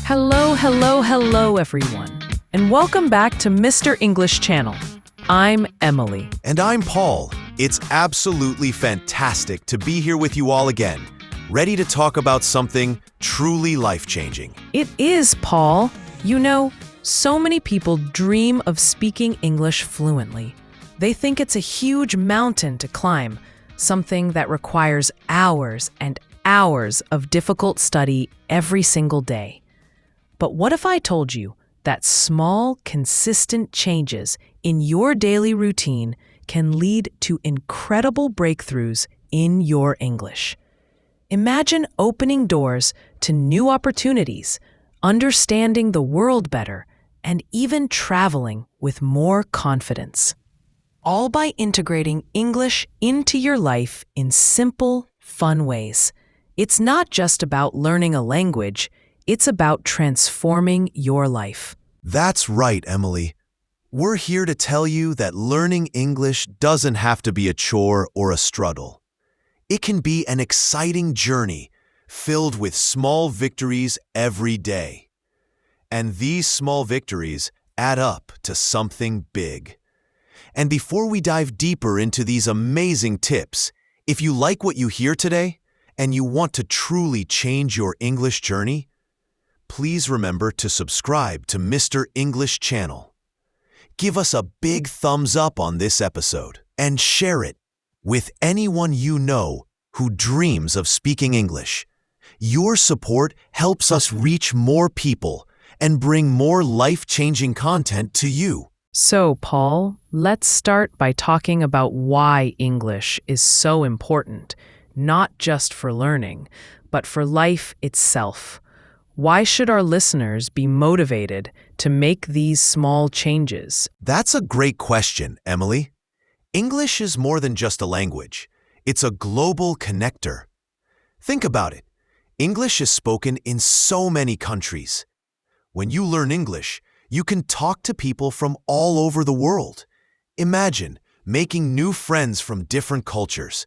Hello, everyone, and welcome back to Mr. English Channel. I'm Emily. And I'm Paul. It's absolutely fantastic to be here with you all again, ready to talk about something truly life-changing. It is, Paul. You know, so many people dream of speaking English fluently. They think it's a huge mountain to climb, something that requires hours and hours of difficult study every single day. But what if I told you that small, consistent changes in your daily routine can lead to incredible breakthroughs in your English? Imagine opening doors to new opportunities, understanding the world better, and even traveling with more confidence. All by integrating English into your life in simple, fun ways. It's not just about learning a language, it's about transforming your life. That's right, Emily. We're here to tell you that learning English doesn't have to be a chore or a struggle. It can be an exciting journey filled with small victories every day. And these small victories add up to something big. And before we dive deeper into these amazing tips, if you like what you hear today and you want to truly change your English journey, please remember to subscribe to Mr. English Channel. Give us a big thumbs up on this episode and share it with anyone you know who dreams of speaking English. Your support helps us reach more people and bring more life-changing content to you. So, Paul, let's start by talking about why English is so important, not just for learning, but for life itself. Why should our listeners be motivated to make these small changes? That's a great question, Emily. English is more than just a language. It's a global connector. Think about it. English is spoken in so many countries. When you learn English, you can talk to people from all over the world. Imagine making new friends from different cultures,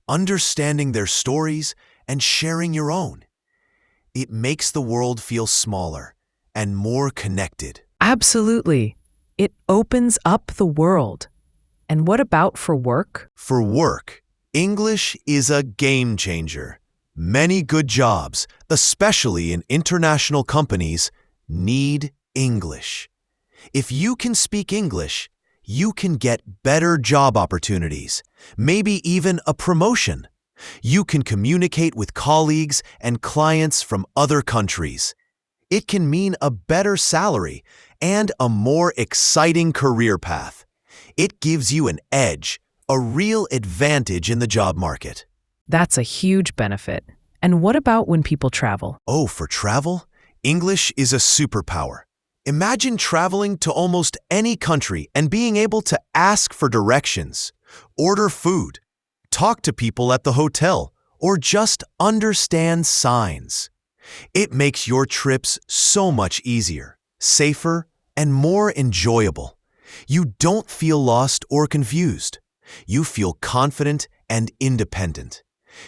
understanding their stories, and sharing your own. It makes the world feel smaller and more connected. Absolutely. It opens up the world. And what about for work? For work, English is a game changer. Many good jobs, especially in international companies, need English. If you can speak English, you can get better job opportunities, maybe even a promotion. You can communicate with colleagues and clients from other countries. It can mean a better salary and a more exciting career path. It gives you an edge, a real advantage in the job market. That's a huge benefit. And what about when people travel? Oh, for travel? English is a superpower. Imagine traveling to almost any country and being able to ask for directions, order food, talk to people at the hotel, or just understand signs. It makes your trips so much easier, safer, and more enjoyable. You don't feel lost or confused. You feel confident and independent.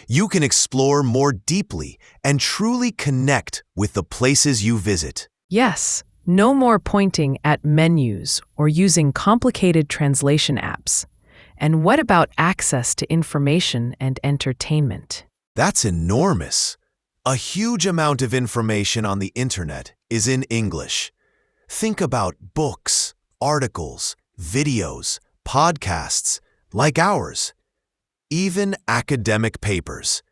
You can explore more deeply and truly connect with the places you visit. Yes, no more pointing at menus or using complicated translation apps. And what about access to information and entertainment? That's enormous. A huge amount of information on the internet is in English. Think about books, articles, videos, podcasts, like ours, even academic papers.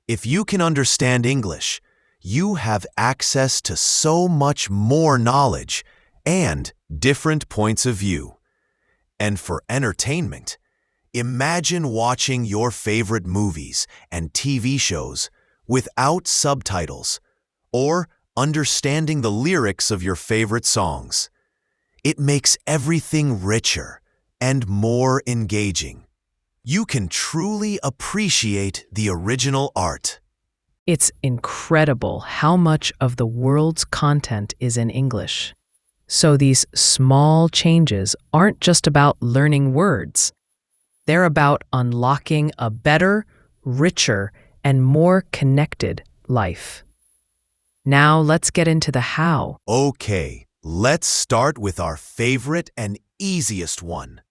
If you can understand English, you have access to so much more knowledge and different points of view. And for entertainment, imagine watching your favorite movies and TV shows without subtitles, or understanding the lyrics of your favorite songs. It makes everything richer and more engaging. You can truly appreciate the original art. It's incredible how much of the world's content is in English. So these small changes aren't just about learning words. They're about unlocking a better, richer, and more connected life. Now let's get into the how. Okay, let's start with our favorite and easiest one,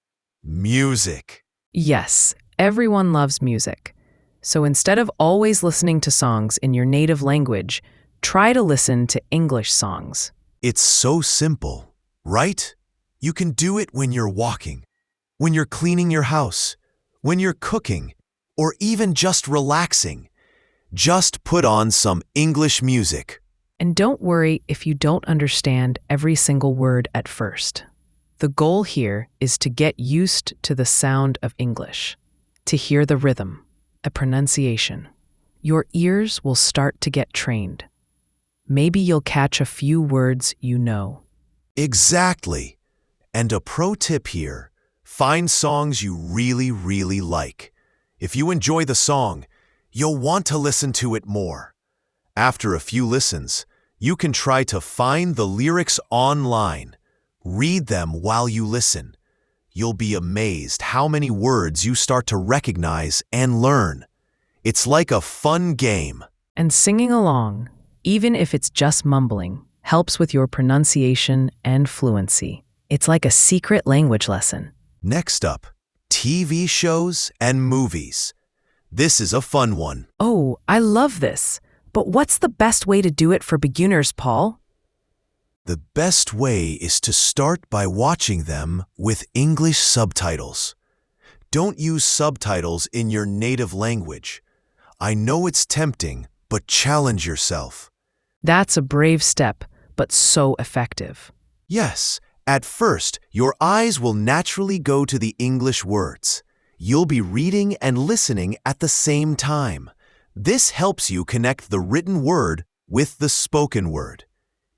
music. Yes, everyone loves music. So instead of always listening to songs in your native language, try to listen to English songs. It's so simple, right? You can do it when you're walking, when you're cleaning your house, when you're cooking, or even just relaxing. Just put on some English music. And don't worry if you don't understand every single word at first. The goal here is to get used to the sound of English, to hear the rhythm, a pronunciation. Your ears will start to get trained. Maybe you'll catch a few words you know. Exactly. And a pro tip here, find songs you really like. If you enjoy the song, you'll want to listen to it more. After a few listens, you can try to find the lyrics online. Read them while you listen. You'll be amazed how many words you start to recognize and learn. It's like a fun game. And singing along, even if it's just mumbling, helps with your pronunciation and fluency. It's like a secret language lesson. Next up, TV shows and movies. This is a fun one. Oh, I love this. But what's the best way to do it for beginners, Paul? The best way is to start by watching them with English subtitles. Don't use subtitles in your native language. I know it's tempting, but challenge yourself. That's a brave step, but so effective. Yes, at first, your eyes will naturally go to the English words. You'll be reading and listening at the same time. This helps you connect the written word with the spoken word.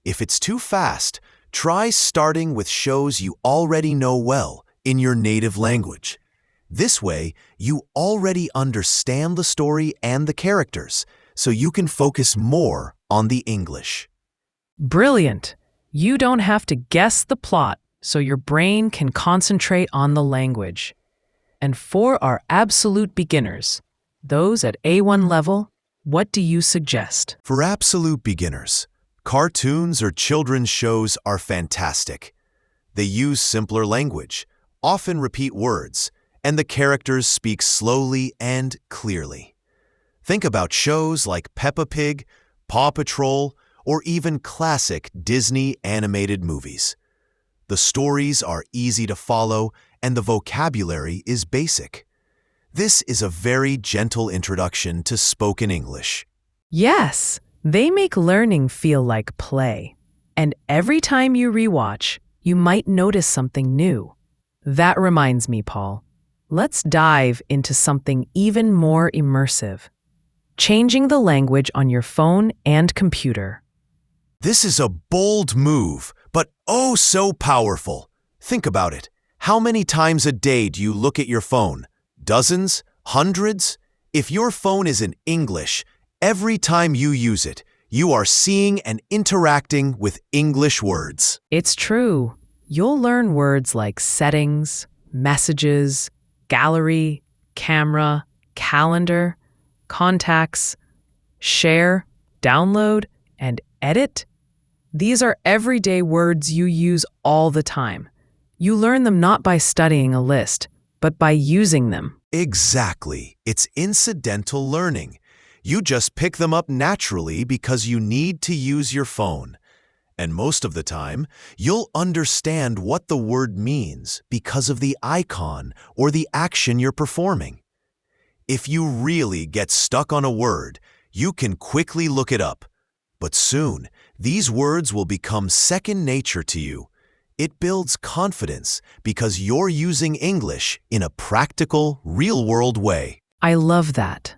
If it's too fast, try starting with shows you already know well in your native language. This way, you already understand the story and the characters, so you can focus more on the English. Brilliant! You don't have to guess the plot, so your brain can concentrate on the language. And for our absolute beginners, those at A1 level, what do you suggest? For absolute beginners, cartoons or children's shows are fantastic. They use simpler language, often repeat words, and the characters speak slowly and clearly. Think about shows like Peppa Pig, Paw Patrol, or even classic Disney animated movies. The stories are easy to follow and the vocabulary is basic. This is a very gentle introduction to spoken English. Yes, they make learning feel like play. And every time you rewatch, you might notice something new. That reminds me, Paul. Let's dive into something even more immersive. Changing the language on your phone and computer. This is a bold move, but oh so powerful. Think about it. How many times a day do you look at your phone? Dozens? Hundreds? If your phone is in English, every time you use it, you are seeing and interacting with English words. It's true. You'll learn words like settings, messages, gallery, camera, calendar, contacts, share, download, and edit. These are everyday words you use all the time. You learn them not by studying a list, but by using them. Exactly. It's incidental learning. You just pick them up naturally because you need to use your phone. And most of the time, you'll understand what the word means because of the icon or the action you're performing. If you really get stuck on a word, you can quickly look it up. But soon, these words will become second nature to you. It builds confidence because you're using English in a practical, real-world way. I love that.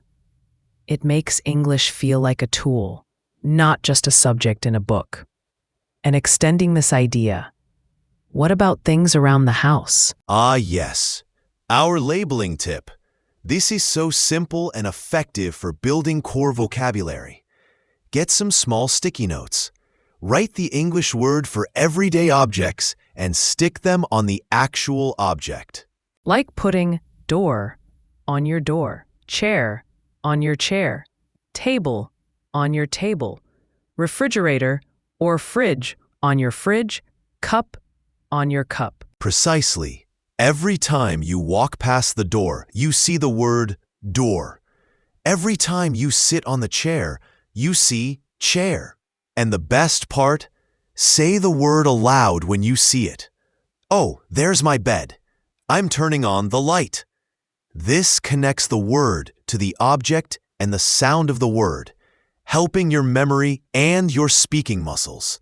It makes English feel like a tool, not just a subject in a book. And extending this idea, what about things around the house? Ah, yes. Our labeling tip. This is so simple and effective for building core vocabulary. Get some small sticky notes. Write the English word for everyday objects and stick them on the actual object. Like putting door on your door, chair on your chair, table on your table. refrigerator or fridge on your fridge, cup on your cup. Precisely. Every time you walk past the door, you see the word door. Every time you sit on the chair, you see chair. And the best part? Say the word aloud when you see it. Oh, there's my bed. I'm turning on the light. This connects the word to the object and the sound of the word, helping your memory and your speaking muscles.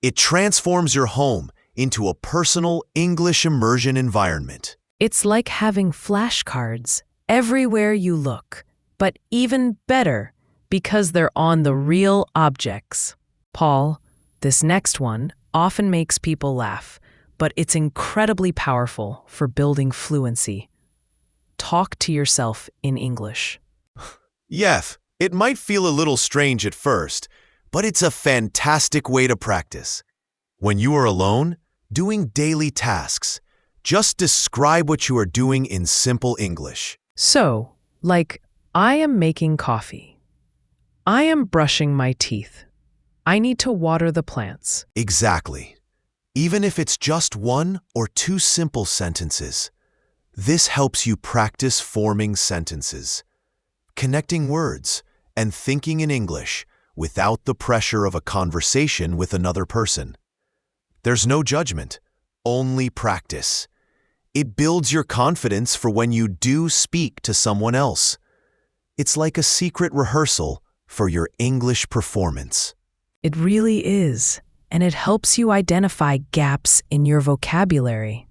It transforms your home into a personal English immersion environment. It's like having flashcards everywhere you look, but even better because they're on the real objects. Paul, this next one often makes people laugh, but it's incredibly powerful for building fluency. Talk to yourself in English. Yes, it might feel a little strange at first, but it's a fantastic way to practice. When you are alone, doing daily tasks, just describe what you are doing in simple English. So, like, I am making coffee. I am brushing my teeth. I need to water the plants. Exactly. Even if it's just one or two simple sentences, this helps you practice forming sentences, connecting words, and thinking in English without the pressure of a conversation with another person. There's no judgment, only practice. It builds your confidence for when you do speak to someone else. It's like a secret rehearsal for your English performance. It really is, and it helps you identify gaps in your vocabulary.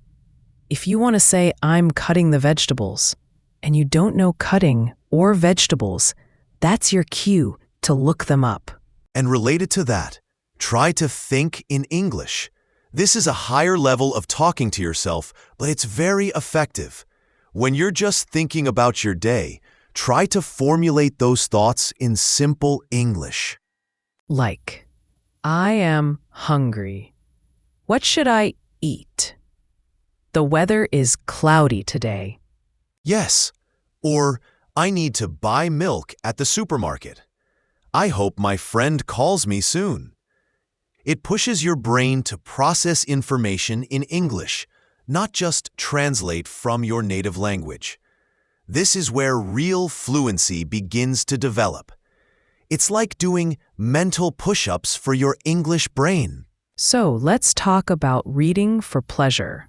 If you want to say, I'm cutting the vegetables, and you don't know cutting or vegetables, that's your cue to look them up. And related to that, try to think in English. This is a higher level of talking to yourself, but it's very effective. When you're just thinking about your day, try to formulate those thoughts in simple English. Like, I am hungry. What should I eat? The weather is cloudy today. Yes. Or, I need to buy milk at the supermarket. I hope my friend calls me soon. It pushes your brain to process information in English, not just translate from your native language. This is where real fluency begins to develop. It's like doing mental push-ups for your English brain. So let's talk about reading for pleasure.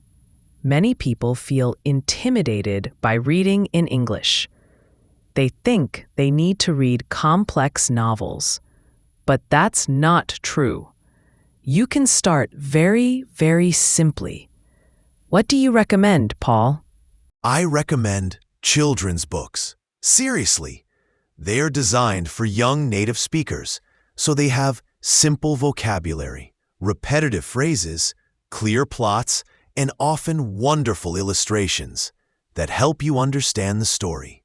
Many people feel intimidated by reading in English. They think they need to read complex novels, but that's not true. You can start very, very simply. What do you recommend, Paul? I recommend children's books. Seriously, they are designed for young native speakers, so they have simple vocabulary, repetitive phrases, clear plots, and often wonderful illustrations that help you understand the story.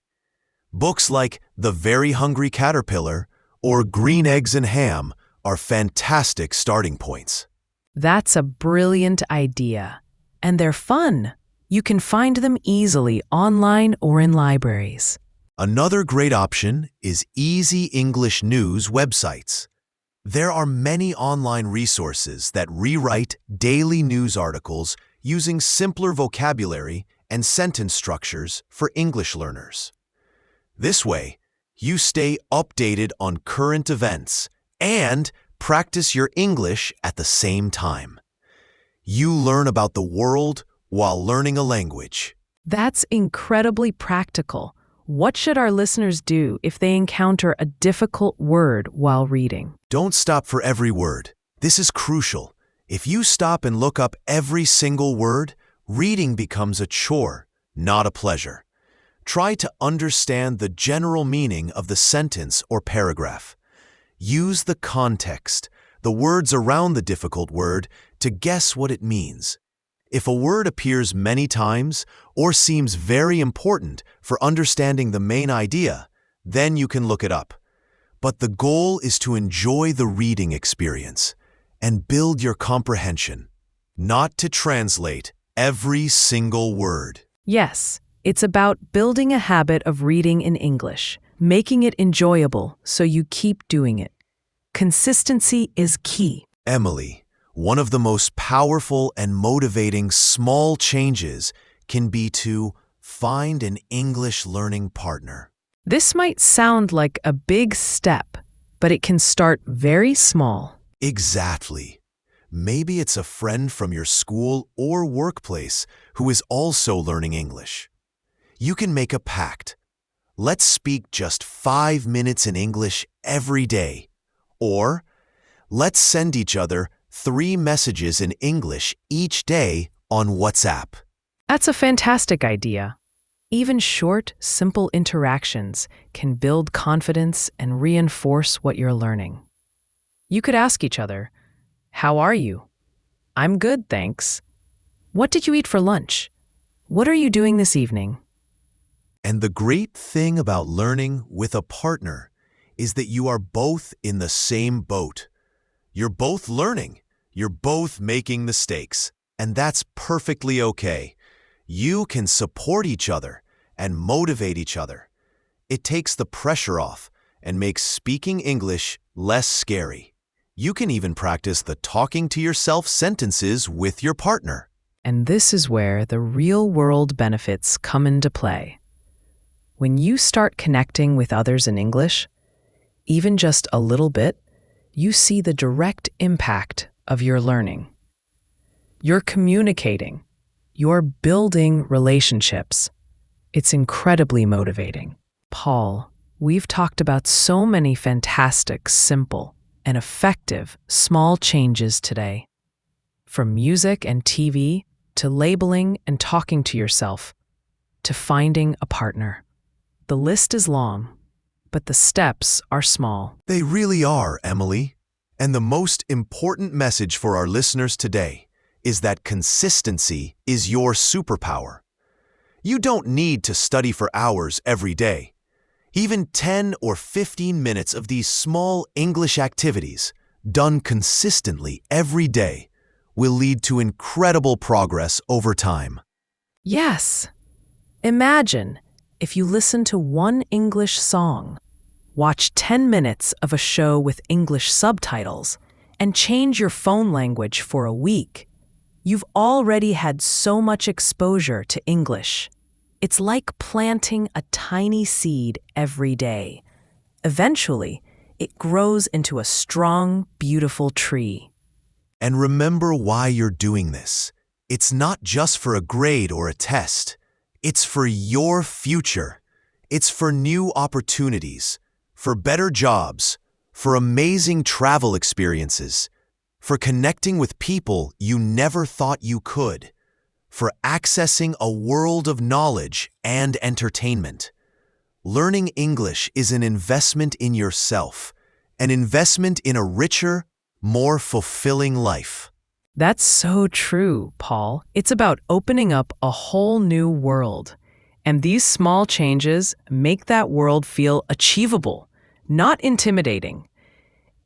Books like The Very Hungry Caterpillar or Green Eggs and Ham are fantastic starting points. That's a brilliant idea, and they're fun. You can find them easily online or in libraries. Another great option is Easy English News websites. There are many online resources that rewrite daily news articles using simpler vocabulary and sentence structures for English learners. This way, you stay updated on current events and practice your English at the same time. You learn about the world while learning a language. That's incredibly practical. What should our listeners do if they encounter a difficult word while reading? Don't stop for every word. This is crucial. If you stop and look up every single word, reading becomes a chore, not a pleasure. Try to understand the general meaning of the sentence or paragraph. Use the context, the words around the difficult word, to guess what it means. If a word appears many times or seems very important for understanding the main idea, then you can look it up. But the goal is to enjoy the reading experience and build your comprehension, not to translate every single word. Yes, it's about building a habit of reading in English, making it enjoyable so you keep doing it. Consistency is key. Emily, one of the most powerful and motivating small changes can be to find an English learning partner. This might sound like a big step, but it can start very small. Exactly. Maybe it's a friend from your school or workplace who is also learning English. You can make a pact. Let's speak just 5 minutes in English every day. Or, let's send each other 3 messages in English each day on WhatsApp. That's a fantastic idea. Even short, simple interactions can build confidence and reinforce what you're learning. You could ask each other, "How are you?" "I'm good, thanks." "What did you eat for lunch?" "What are you doing this evening?" And the great thing about learning with a partner is that you are both in the same boat. You're both learning. You're both making mistakes. And that's perfectly okay. You can support each other and motivate each other. It takes the pressure off and makes speaking English less scary. You can even practice the talking to yourself sentences with your partner. And this is where the real-world benefits come into play. When you start connecting with others in English, even just a little bit, you see the direct impact of your learning. You're communicating. You're building relationships. It's incredibly motivating. Paul, we've talked about so many fantastic, simple, and effective small changes today. From music and TV, to labeling and talking to yourself, to finding a partner. The list is long, but the steps are small. They really are, Emily. And the most important message for our listeners today is that consistency is your superpower. You don't need to study for hours every day. Even 10 or 15 minutes of these small English activities, done consistently every day, will lead to incredible progress over time. Yes. Imagine if you listen to one English song, watch 10 minutes of a show with English subtitles, and change your phone language for a week. You've already had so much exposure to English. It's like planting a tiny seed every day. Eventually, it grows into a strong, beautiful tree. And remember why you're doing this. It's not just for a grade or a test. It's for your future. It's for new opportunities, for better jobs, for amazing travel experiences, for connecting with people you never thought you could, for accessing a world of knowledge and entertainment. Learning English is an investment in yourself, an investment in a richer, more fulfilling life. That's so true, Paul. It's about opening up a whole new world. And these small changes make that world feel achievable, not intimidating.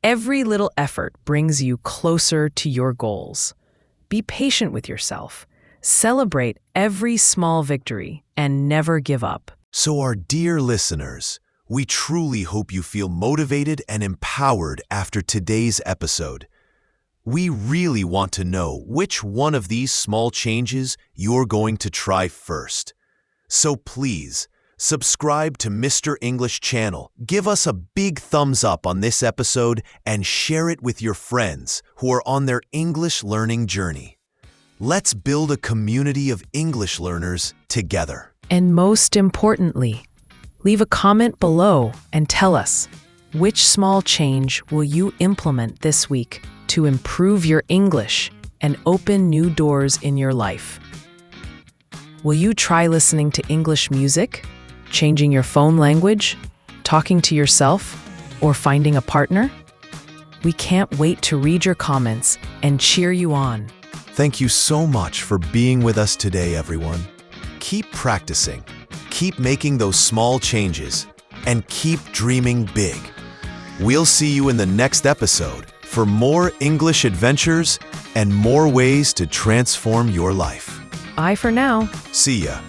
Every little effort brings you closer to your goals. Be patient with yourself. Celebrate every small victory and never give up. So our dear listeners, we truly hope you feel motivated and empowered after today's episode. We really want to know which one of these small changes you're going to try first. So please, subscribe to Mr. English channel, give us a big thumbs up on this episode, and share it with your friends who are on their English learning journey. Let's build a community of English learners together. And most importantly, leave a comment below and tell us, which small change will you implement this week to improve your English and open new doors in your life? Will you try listening to English music, changing your phone language, talking to yourself, or finding a partner? We can't wait to read your comments and cheer you on. Thank you so much for being with us today, everyone. Keep practicing, keep making those small changes, and keep dreaming big. We'll see you in the next episode for more English adventures and more ways to transform your life. Bye for now. See ya.